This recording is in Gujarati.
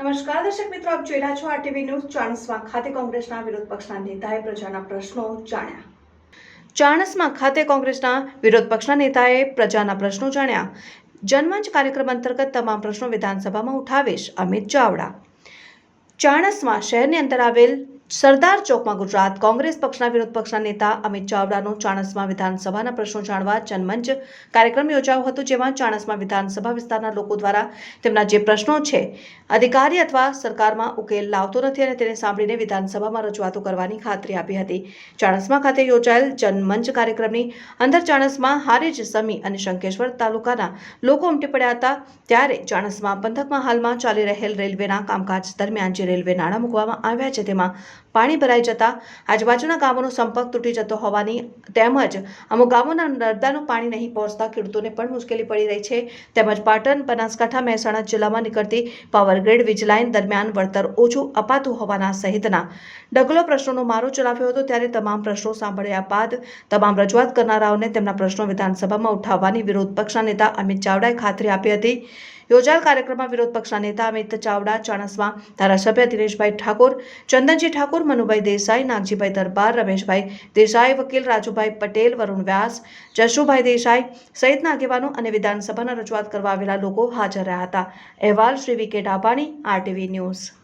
નમસ્કાર દર્શક મિત્રો, આપ જોઈ રહ્યા છો આરટીવી ન્યૂઝ. ચાણસ્મા ખાતે કોંગ્રેસના વિરોધ પક્ષના નેતાએ પ્રજાના પ્રશ્નો જાણ્યા. ચાણસ્મા ખાતે કોંગ્રેસના વિરોધ પક્ષના નેતાએ પ્રજાના પ્રશ્નો જાણ્યા. જનમંચ કાર્યક્રમ અંતર્ગત તમામ પ્રશ્નો વિધાનસભામાં ઉઠાવીશ અમિત ચાવડા. ચાણસ્મા શહેરની અંદર આવેલ સરદાર ચોકમાં ગુજરાત કોંગ્રેસ પક્ષના વિરોધ પક્ષના નેતા અમિત ચાવડાનો ચાણસ્મા વિધાનસભાના પ્રશ્નો જાણવા જનમંચ કાર્યક્રમ યોજાયો હતો, જેમાં ચાણસ્મા વિધાનસભા વિસ્તારના લોકો દ્વારા તેમના જે પ્રશ્નો છે અધિકારી અથવા સરકારમાં ઉકેલ લાવતો નથી અને તેને સાંભળીને વિધાનસભામાં રજૂઆતો કરવાની ખાતરી આપી હતી. ચાણસ્મા ખાતે યોજાયેલ જનમંચ કાર્યક્રમની અંદર ચાણસ્મા, હારીજ, સમી અને શંખેશ્વર તાલુકાના લોકો ઉમટી પડ્યા હતા. ત્યારે ચાણસ્મા પંથકમાં હાલમાં ચાલી રહેલ રેલવેના કામકાજ દરમિયાન જે રેલવે નાણાં મૂકવામાં આવ્યા છે તેમાં પાણી ભરાઈ જતા આજુબાજુના ગામોનો સંપર્ક તૂટી જતો હોવાની તેમજ અમુક ગામોના નર્મદાનું પાણી નહીં પહોંચતા ખેડૂતોને પણ મુશ્કેલી પડી રહી છે. તેમજ પાટણ, બનાસકાંઠા, મહેસાણા જિલ્લામાં નીકળતી પાવરગ્રીડ વીજ લાઇન દરમિયાન વળતર ઓછું અપાતું હોવાના સહિતના ઢગલો પ્રશ્નોનો મારો ચલાવ્યો હતો. ત્યારે તમામ પ્રશ્નો સાંભળ્યા બાદ તમામ રજૂઆત કરનારાઓને તેમના પ્રશ્નો વિધાનસભામાં ઉઠાવવાની વિરોધ પક્ષના નેતા અમિત ચાવડાએ ખાતરી આપી હતી. યોજાયેલ કાર્યક્રમમાં વિરોધ પક્ષના નેતા અમિત ચાવડા, ચાણસ્મા ધારાસભ્ય દિનેશભાઈ ઠાકોર, ચંદનજી ઠાકોર, મનુભાઈ દેસાઈ, નાગજીભાઈ દરબાર, રમેશભાઈ દેસાઈ, વકીલ રાજુભાઈ પટેલ, વરુણ વ્યાસ, જશુભાઈ દેસાઈ સહિતના આગેવાનો અને વિધાનસભાના રજૂઆત કરવા આવેલા લોકો હાજર રહ્યા હતા. અહેવાલ શ્રી વી કે ડાભાણી, આરટીવી ન્યૂઝ.